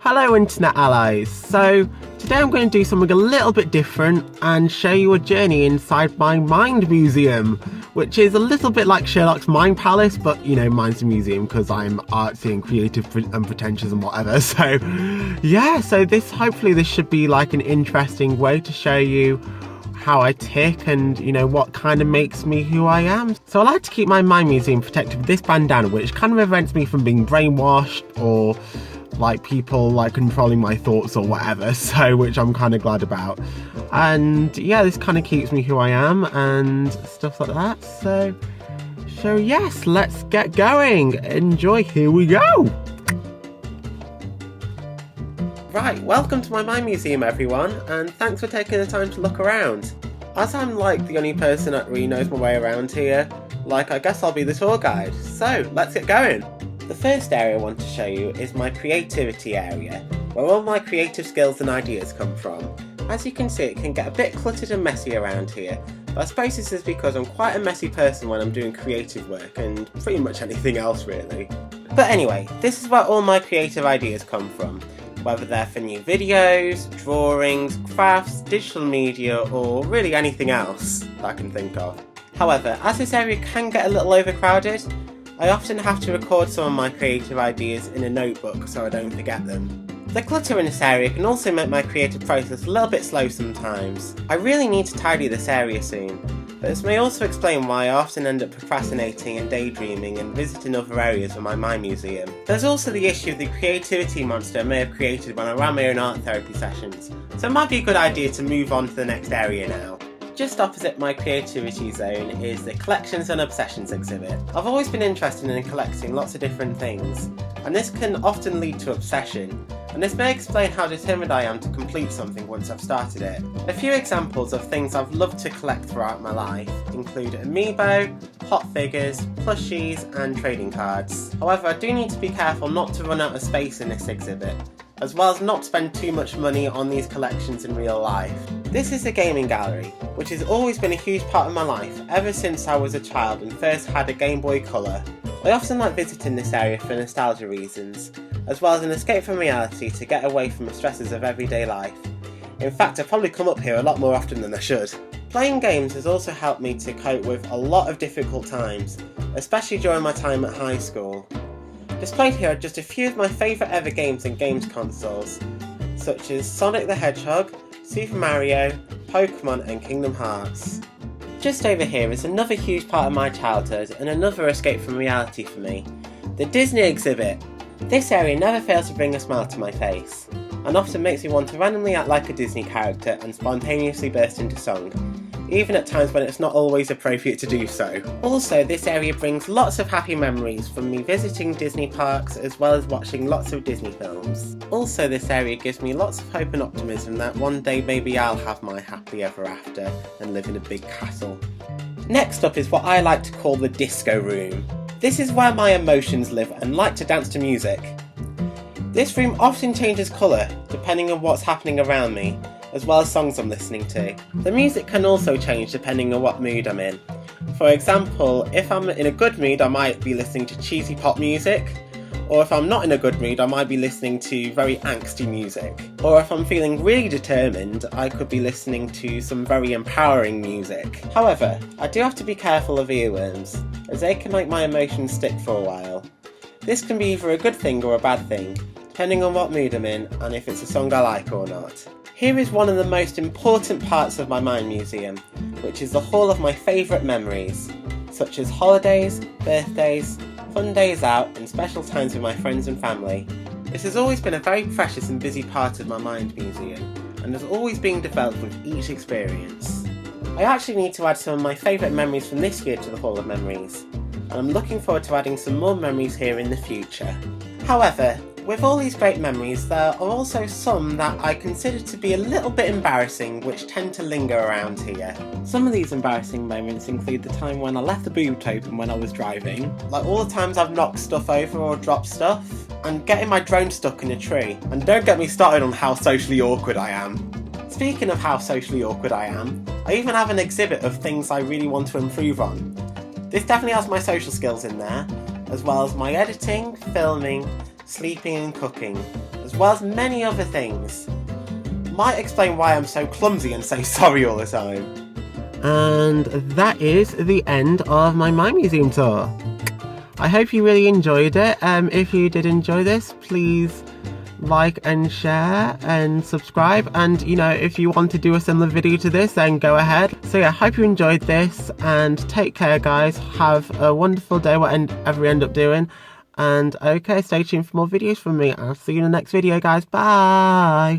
Hello Internet Allies, so today I'm going to do something a little bit different and show you a journey inside my Mind Museum, which is a little bit like Sherlock's Mind Palace, but you know, mine's a museum because I'm artsy and creative and pretentious and whatever. So yeah, hopefully this should be like an interesting way to show you how I tick and you know what kind of makes me who I am. So I like to keep my Mind Museum protected with this bandana, which kind of prevents me from being brainwashed or like people like controlling my thoughts or whatever, so which I'm kind of glad about. And yeah, this kind of keeps me who I am and stuff like that. So yes, let's get going. Enjoy, here we go. Right, welcome to my Mind Museum everyone, and thanks for taking the time to look around. As I'm like the only person that really knows my way around here, like I guess I'll be the tour guide. So let's get going. The first area I want to show you is my creativity area, where all my creative skills and ideas come from. As you can see, it can get a bit cluttered and messy around here, but I suppose this is because I'm quite a messy person when I'm doing creative work and pretty much anything else really. But anyway, this is where all my creative ideas come from, whether they're for new videos, drawings, crafts, digital media, or really anything else that I can think of. However, as this area can get a little overcrowded, I often have to record some of my creative ideas in a notebook so I don't forget them. The clutter in this area can also make my creative process a little bit slow sometimes. I really need to tidy this area soon, but this may also explain why I often end up procrastinating and daydreaming and visiting other areas of my Mind Museum. There's also the issue of the creativity monster I may have created when I ran my own art therapy sessions, so it might be a good idea to move on to the next area now. Just opposite my creativity zone is the Collections and Obsessions exhibit. I've always been interested in collecting lots of different things, and this can often lead to obsession, and this may explain how determined I am to complete something once I've started it. A few examples of things I've loved to collect throughout my life include Amiibo, pop figures, plushies and trading cards. However, I do need to be careful not to run out of space in this exhibit, as well as not spend too much money on these collections in real life. This is a gaming gallery, which has always been a huge part of my life ever since I was a child and first had a Game Boy Color. I often like visiting this area for nostalgia reasons, as well as an escape from reality to get away from the stresses of everyday life. In fact, I probably come up here a lot more often than I should. Playing games has also helped me to cope with a lot of difficult times, especially during my time at high school. Displayed here are just a few of my favourite ever games and games consoles, such as Sonic the Hedgehog, Super Mario, Pokemon and Kingdom Hearts. Just over here is another huge part of my childhood and another escape from reality for me, the Disney exhibit. This area never fails to bring a smile to my face, and often makes me want to randomly act like a Disney character and spontaneously burst into song, even at times when it's not always appropriate to do so. Also, this area brings lots of happy memories from me visiting Disney parks as well as watching lots of Disney films. Also, this area gives me lots of hope and optimism that one day maybe I'll have my happily ever after and live in a big castle. Next up is what I like to call the disco room. This is where my emotions live and like to dance to music. This room often changes colour depending on what's happening around me, as well as songs I'm listening to. The music can also change depending on what mood I'm in. For example, if I'm in a good mood I might be listening to cheesy pop music, or if I'm not in a good mood I might be listening to very angsty music. Or if I'm feeling really determined I could be listening to some very empowering music. However, I do have to be careful of earworms, as they can make my emotions stick for a while. This can be either a good thing or a bad thing, depending on what mood I'm in and if it's a song I like or not. Here is one of the most important parts of my Mind Museum, which is the hall of my favourite memories, such as holidays, birthdays, fun days out and special times with my friends and family. This has always been a very precious and busy part of my Mind Museum, and has always been developed with each experience. I actually need to add some of my favourite memories from this year to the Hall of Memories, and I'm looking forward to adding some more memories here in the future. However, with all these great memories, there are also some that I consider to be a little bit embarrassing, which tend to linger around here. Some of these embarrassing moments include the time when I left the boot open when I was driving, like all the times I've knocked stuff over or dropped stuff, and getting my drone stuck in a tree. And don't get me started on how socially awkward I am. Speaking of how socially awkward I am, I even have an exhibit of things I really want to improve on. This definitely has my social skills in there, as well as my editing, filming, sleeping and cooking, as well as many other things. Might explain why I'm so clumsy and say sorry all the time. And that is the end of my My Museum tour. I hope you really enjoyed it. If you did enjoy this, please like and share and subscribe, and if you want to do a similar video to this, then go ahead. So yeah, hope you enjoyed this, and take care guys, have a wonderful day whatever you end up doing, and okay, stay tuned for more videos from me. I'll see you in the next video guys, bye.